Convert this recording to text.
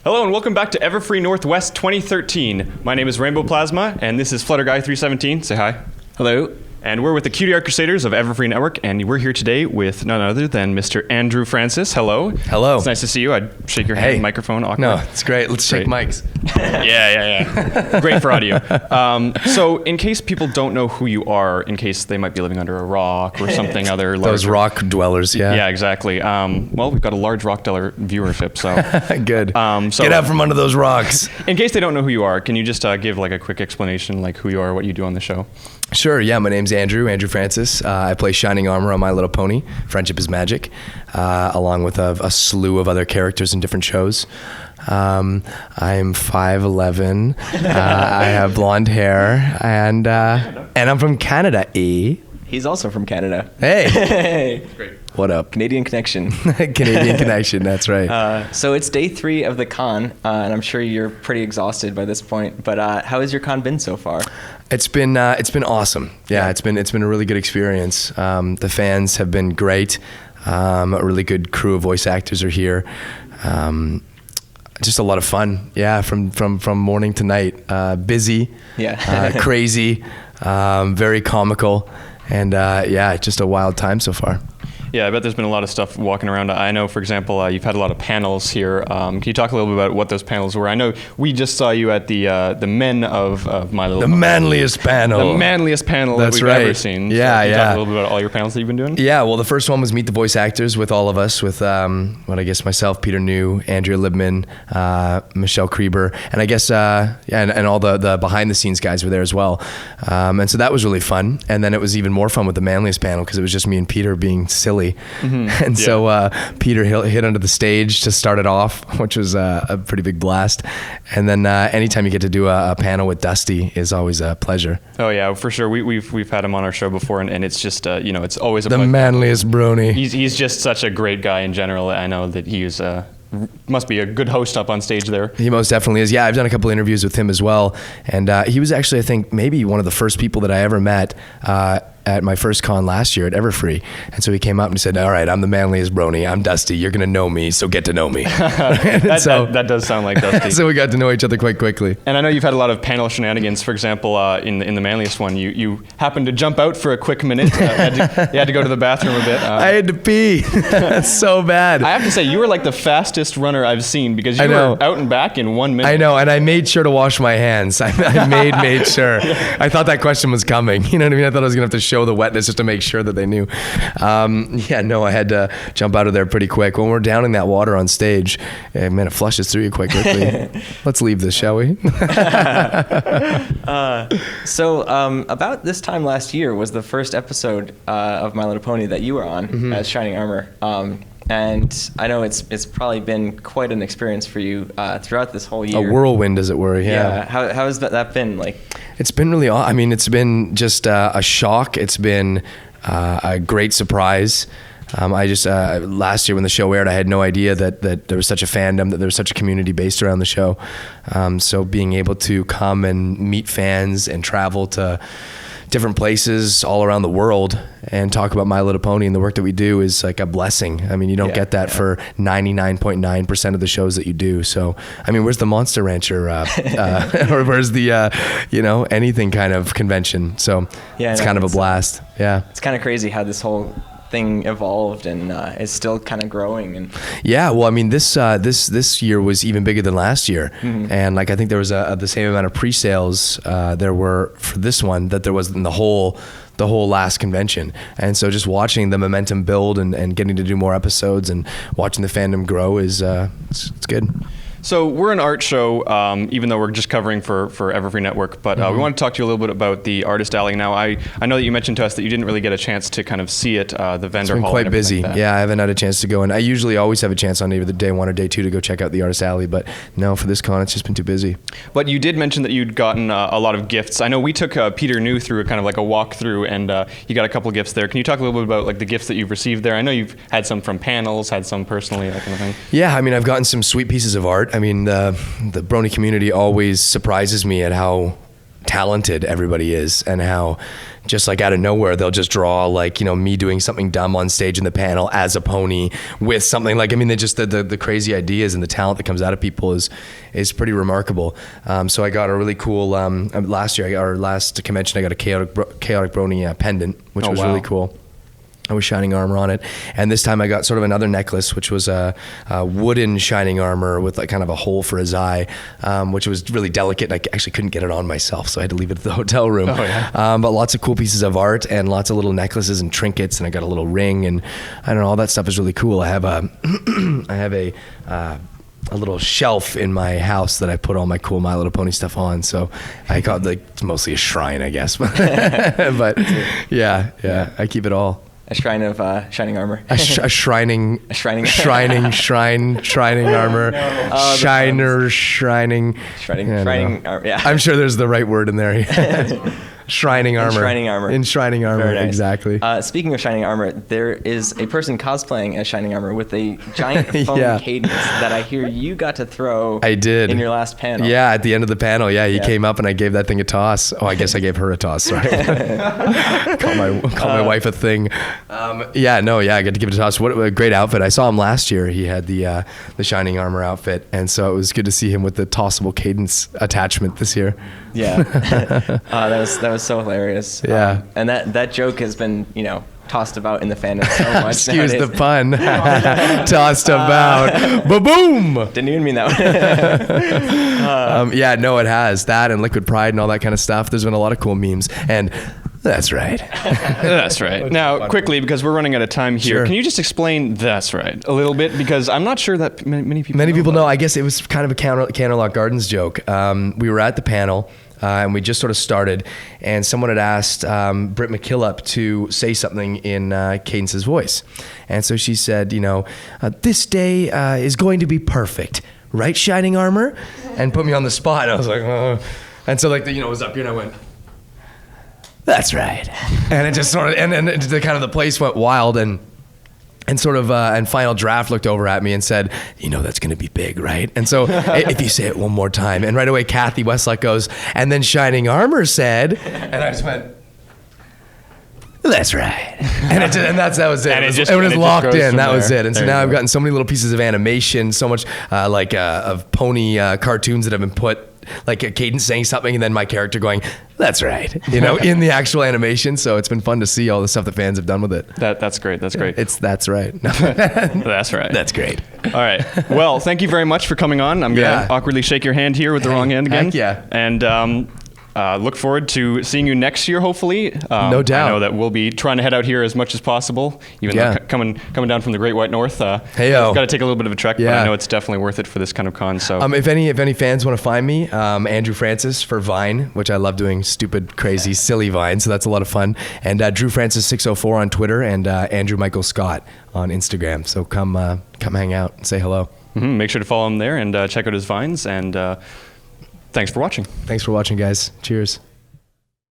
Hello and welcome back to Everfree Northwest 2013. My name is Rainbow Plasma, and this is Flutterguy317. Say hi. Hello. And we're with the QDR Crusaders of Everfree Network, and we're here today with none other than Mr. Andrew Francis. Hello. Hello. It's nice to see you. I'd shake your hand, microphone, awkward. No, it's great. Let's shake mics. Yeah. Great for audio. So in case people don't know who you are, in case they might be living under a rock or something other larger. Those rock dwellers, yeah. Yeah, exactly. Well, we've got a large rock dweller viewership, so. Good. So get out from under those rocks. In case they don't know who you are, can you just give like a quick explanation, like who you are, what you do on the show? Sure, yeah, my name's Andrew Francis. I play Shining Armor on My Little Pony, Friendship is Magic, along with a slew of other characters in different shows. I'm 5'11", I have blonde hair, and I'm from Canada, eh? He's also from Canada. Hey! Great. What up? Canadian connection. Canadian connection, that's right. So it's day 3 of the con, and I'm sure you're pretty exhausted by this point, but how has your con been so far? It's been awesome. Yeah, it's been a really good experience. The fans have been great. A really good crew of voice actors are here. Just a lot of fun. Yeah, from morning to night. Busy. Yeah. Crazy. Very comical, and just a wild time so far. Yeah, I bet there's been a lot of stuff walking around. I know, for example, you've had a lot of panels here. Can you talk a little bit about what those panels were? I know we just saw you at the men of My Little Pony. The manliest panel. The manliest panel That's that we've ever seen. Yeah, so can you talk a little bit about all your panels that you've been doing? Yeah, well, the first one was Meet the Voice Actors with all of us, with I guess myself, Peter New, Andrea Libman, Michelle Kreber, and I guess and all the behind the scenes guys were there as well. And so that was really fun. And then it was even more fun with the manliest panel because it was just me and Peter being silly. Mm-hmm. And so Peter hit onto the stage to start it off, which was a pretty big blast. And then anytime you get to do a panel with Dusty is always a pleasure. Oh yeah, for sure. We've had him on our show before, and it's just it's always a the pleasure. Manliest brony. He's just such a great guy in general. I know that he's must be a good host up on stage there. He most definitely is. Yeah, I've done a couple interviews with him as well, and he was actually, I think, maybe one of the first people that I ever met at my first con last year at Everfree. And so he came up and said, all right, I'm the manliest brony. I'm Dusty. You're going to know me, so get to know me. that does sound like Dusty. So we got to know each other quite quickly. And I know you've had a lot of panel shenanigans. For example, in the manliest one, you happened to jump out for a quick minute. You had to go to the bathroom a bit. I had to pee. That's so bad. I have to say, you were like the fastest runner I've seen because you were out and back in 1 minute. I know, and I made sure to wash my hands. I made sure. I thought that question was coming. You know what I mean? I thought I was going to have to show the wetness just to make sure that they knew. I had to jump out of there pretty quick. When we're downing that water on stage, man, it flushes through you quite quickly. Let's leave this, shall we? So about this time last year was the first episode of My Little Pony that you were on as Shining Armor. And I know it's probably been quite an experience for you throughout this whole year. A whirlwind, as it were, yeah. How has that been like? It's been really awesome. I mean, it's been just a shock. It's been a great surprise. I just last year when the show aired, I had no idea that there was such a fandom, that there was such a community based around the show. So being able to come and meet fans and travel to different places all around the world and talk about My Little Pony and the work that we do is like a blessing. I mean, you don't get that for 99.9% of the shows that you do. So, I mean, where's the Monster Rancher or where's the, anything kind of convention? So it's kind of a blast. Yeah. It's kind of crazy how this whole thing evolved and is still kind of growing. And well, I mean, this year was even bigger than last year, and like I think there was the same amount of pre-sales there were for this one that there was in the whole last convention. And so just watching the momentum build and getting to do more episodes and watching the fandom grow is it's good. So we're an art show, even though we're just covering for Everfree Network, but we want to talk to you a little bit about the Artist Alley. Now, I know that you mentioned to us that you didn't really get a chance to kind of see it, the vendor hall. It's been quite busy. Like I haven't had a chance to go, and I usually always have a chance on either the day 1 or day 2 to go check out the Artist Alley, but no, for this con, it's just been too busy. But you did mention that you'd gotten a lot of gifts. I know we took Peter New through a kind of like a walkthrough, and you got a couple of gifts there. Can you talk a little bit about like the gifts that you've received there? I know you've had some from panels, had some personally, that kind of thing. Yeah, I mean, I've gotten some sweet pieces of art. I mean, the brony community always surprises me at how talented everybody is and how just like out of nowhere, they'll just draw like, you know, me doing something dumb on stage in the panel as a pony with something like, I mean, they just, the crazy ideas and the talent that comes out of people is pretty remarkable. So I got a really cool, last convention, I got a chaotic brony pendant, which was really cool. With shining armor on it, and this time I got sort of another necklace, which was a wooden shining armor with like kind of a hole for his eye, which was really delicate. And I actually couldn't get it on myself, so I had to leave it at the hotel room. But lots of cool pieces of art and lots of little necklaces and trinkets, and I got a little ring, and I don't know, all that stuff is really cool. I have a little shelf in my house that I put all my cool My Little Pony stuff on. So I got like, it's mostly a shrine, I guess, but yeah, I keep it all. A shrine of shining armor. A shrining armor. No. Shrining armor. Yeah. I'm sure there's the right word in there. Shining armor. In shining armor, Very nice. Exactly. Speaking of shining armor, there is a person cosplaying as shining armor with a giant foam cadence that I hear you got to throw. I did. In your last panel. Yeah, at the end of the panel. Yeah, he came up and I gave that thing a toss. Oh, I guess I gave her a toss. Sorry. Call my wife a thing. I got to give it a toss. What a great outfit. I saw him last year. He had the shining armor outfit, and so it was good to see him with the tossable cadence attachment this year. Yeah. That was so hilarious. Yeah. And that joke has been, you know, tossed about in the fandom so much. Excuse the pun. Tossed about. Ba-boom! Didn't even mean that. It has. That and Liquid Pride and all that kind of stuff. There's been a lot of cool memes. And that's right. That's right. Now, quickly, because we're running out of time here, Sure. Can you just explain that's right a little bit? Because I'm not sure that many people know. I guess it was kind of a Candlelock Gardens joke. We were at the panel. And we just sort of started, and someone had asked Britt McKillop to say something in Cadence's voice. And so she said, you know, this day is going to be perfect, right, Shining Armor? And put me on the spot. And I was like, oh. And so like, it was up here and I went, that's right. And it just sort of, and the kind of the place went wild, and Final Draft looked over at me and said, you know, that's going to be big, right? And so if you say it one more time, and right away Kathy Westlock goes, and then Shining Armor said, and I just went, that's right. And that was it. It was locked in. That was it. And so now I've gotten so many little pieces of animation, so much of pony cartoons that have been put, like a Cadence saying something and then my character going, that's right, in the actual animation. So it's been fun to see all the stuff that fans have done with it. That's great. That's great. That's right. That's right. That's great. All right. Well, thank you very much for coming on. I'm going to awkwardly shake your hand here with the wrong hand again. Heck yeah. And look forward to seeing you next year, hopefully. No doubt. I know that we'll be trying to head out here as much as possible, even though coming down from the Great White North. Got to take a little bit of a trek, but I know it's definitely worth it for this kind of con. So, if any fans want to find me, Andrew Francis for Vine, which I love doing stupid, crazy, silly Vine, so that's a lot of fun. And Drew Francis 604 on Twitter, and Andrew Michael Scott on Instagram. So come hang out and say hello. Mm-hmm. Make sure to follow him there and check out his Vines. And thanks for watching. Thanks for watching, guys. Cheers.